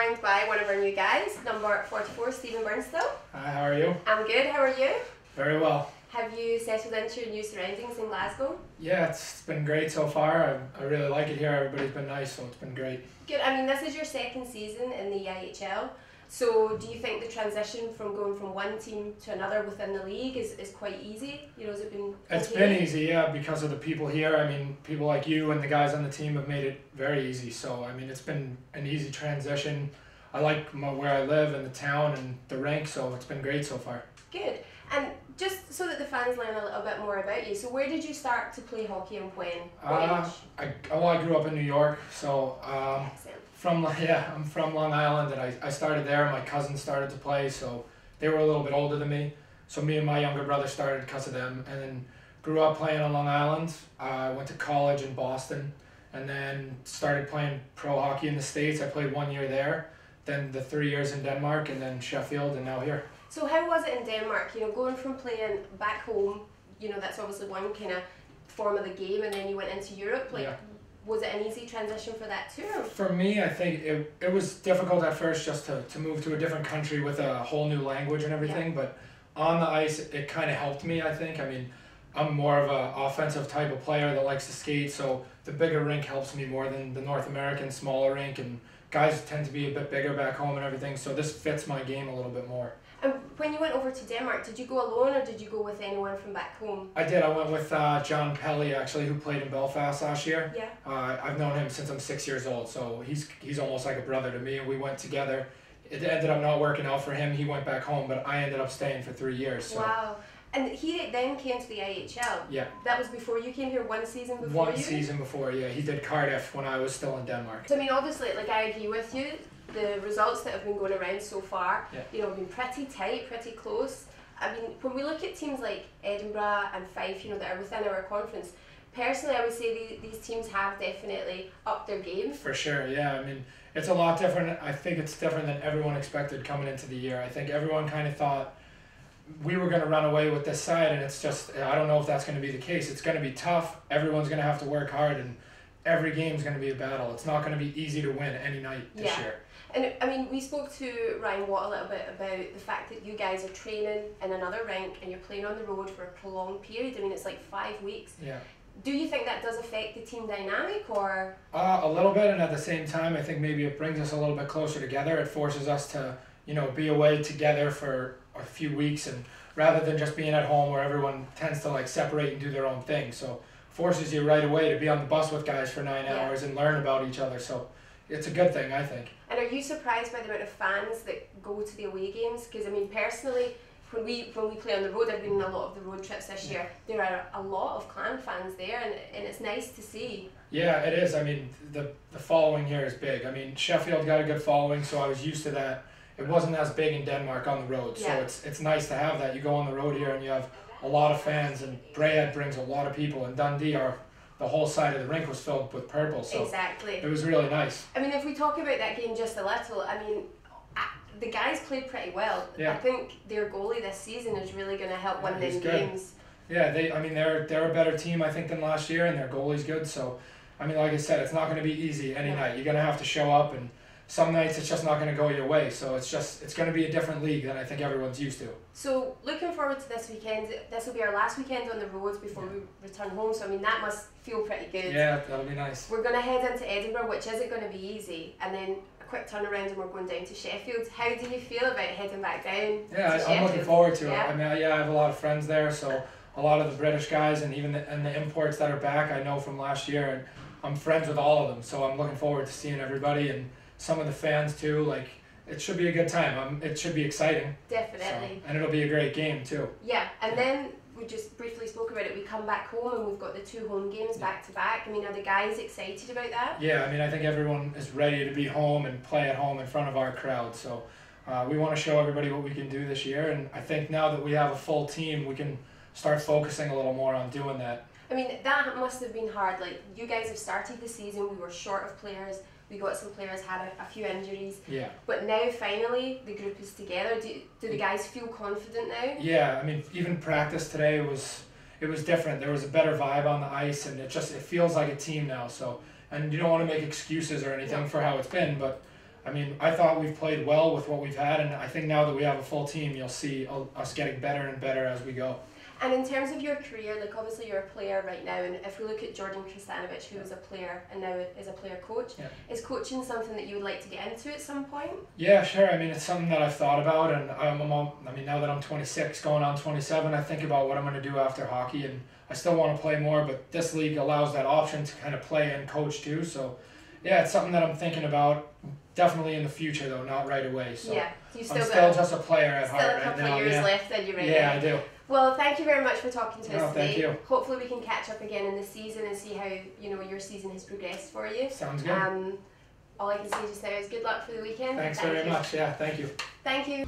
joined by one of our new guys, number 44, Steve Birnstill. Hi, how are you? I'm good, how are you? Very well. Have you settled into your new surroundings in Glasgow? Yeah, it's been great so far. I really like it here. Everybody's been nice, so it's been great. Good. I mean, this is your second season in the IHL. So do you think the transition from going from one team to another within the league is quite easy? You know, has it been okay? It's been easy, yeah, because of the people here. I mean, people like you and the guys on the team have made it very easy. So, I mean, it's been an easy transition. I like where I live and the town and the rink, so it's been great so far. Good. And just so that the fans learn a little bit more about you, so where did you start to play hockey and when? What age? I grew up in New York, so Excellent. I'm from Long Island, and I started there. My cousins started to play, so they were a little bit older than me. So me and my younger brother started because of them, and then grew up playing on Long Island. I went to college in Boston, and then started playing pro hockey in the States. I played 1 year there, then the 3 years in Denmark, and then Sheffield, and now here. So how was it in Denmark? You know, going from playing back home, you know, that's obviously one kind of form of the game, and then you went into Europe. Like, Yeah. Was it an easy transition for that too? For me, I think it was difficult at first just to move to a different country with a whole new language and everything, but on the ice, it kind of helped me, I think. I mean, I'm more of an offensive type of player that likes to skate, so the bigger rink helps me more than the North American smaller rink, and guys tend to be a bit bigger back home and everything, so this fits my game a little bit more. And when you went over to Denmark, did you go alone or did you go with anyone from back home? I did. I went with John Pelly, actually, who played in Belfast last year. Yeah. I've known him since I'm 6 years old, so he's almost like a brother to me, and we went together. It ended up not working out for him. He went back home, but I ended up staying for 3 years. So. Wow. And he then came to the IHL. Yeah. That was before you came here, one season before One season before, yeah. He did Cardiff when I was still in Denmark. So I mean, obviously, like, I agree with you. The results that have been going around so far, you know, have been pretty tight, pretty close. I mean, when we look at teams like Edinburgh and Fife, you know, that are within our conference, personally, I would say these teams have definitely upped their game. For sure, yeah. I mean, it's a lot different. I think it's different than everyone expected coming into the year. I think everyone kind of thought we were going to run away with this side, and it's just, I don't know if that's going to be the case. It's going to be tough. Everyone's going to have to work hard, and every game's going to be a battle. It's not going to be easy to win any night this year. And I mean, we spoke to Ryan Watt a little bit about the fact that you guys are training in another rink and you're playing on the road for a prolonged period. I mean, it's like 5 weeks. Yeah. Do you think that does affect the team dynamic, or? A little bit, and at the same time, I think maybe it brings us a little bit closer together. It forces us to, you know, be away together for a few weeks, and rather than just being at home where everyone tends to like separate and do their own thing. So forces you right away to be on the bus with guys for 9 hours and learn about each other. So it's a good thing, I think. And are you surprised by the amount of fans that go to the away games? Because I mean, personally, when we play on the road, I've been on a lot of the road trips this year, there are a lot of Clan fans there, and it's nice to see. Yeah, it is. I mean, the following here is big. I mean, Sheffield got a good following, so I was used to that. It wasn't as big in Denmark on the road, so it's nice to have that. You go on the road here and you have a lot of fans, and Braehead brings a lot of people, and Dundee the whole side of the rink was filled with purple, so exactly. It was really nice. I mean, if we talk about that game just a little, I mean, the guys played pretty well. Yeah. I think their goalie this season is really going to help win them games. Yeah, they're a better team, I think, than last year, and their goalie's good. So, I mean, like I said, it's not going to be easy any night. You're going to have to show up, and some nights it's just not going to go your way. So it's going to be a different league than I think everyone's used to. So looking forward to this weekend. This will be our last weekend on the road before we return home. So I mean, that must feel pretty good. Yeah, that'll be nice. We're going to head into Edinburgh, which isn't going to be easy, and then a quick turnaround and we're going down to Sheffield. How do you feel about heading back down to Sheffield? I'm looking forward to it. I mean, I have a lot of friends there, so a lot of the British guys and even the imports that are back, I know from last year, and I'm friends with all of them. So I'm looking forward to seeing everybody and some of the fans too. Like, it should be a good time. It should be exciting. Definitely. So, and it'll be a great game too. Yeah, and then we just briefly spoke about it. We come back home and we've got the 2 home games back to back. I mean, are the guys excited about that? Yeah, I mean, I think everyone is ready to be home and play at home in front of our crowd. So we want to show everybody what we can do this year. And I think now that we have a full team, we can start focusing a little more on doing that. I mean, that must have been hard. Like, you guys have started the season, we were short of players. We got some players had a few injuries. Yeah. But now finally the group is together. Do the guys feel confident now? Yeah, I mean, even practice today was different. There was a better vibe on the ice, and it feels like a team now. So, and you don't want to make excuses or anything for how it's been, but I mean, I thought we've played well with what we've had, and I think now that we have a full team, you'll see us getting better and better as we go. And in terms of your career, like obviously you're a player right now, and if we look at Jordan Kristanovic, who was a player and now is a player coach, is coaching something that you would like to get into at some point? Yeah, sure. I mean, it's something that I've thought about, and now that I'm 26, going on 27, I think about what I'm going to do after hockey, and I still want to play more, but this league allows that option to kind of play and coach too. So, yeah, it's something that I'm thinking about. Definitely in the future, though, not right away. So yeah, I'm still just a player at heart right now. Still a couple of years left in you right now. Yeah, I do. Well, thank you very much for talking to us today. Thank you. Hopefully we can catch up again in the season and see how your season has progressed for you. Sounds good. All I can say just now is good luck for the weekend. Thanks very much. Yeah, thank you. Thank you.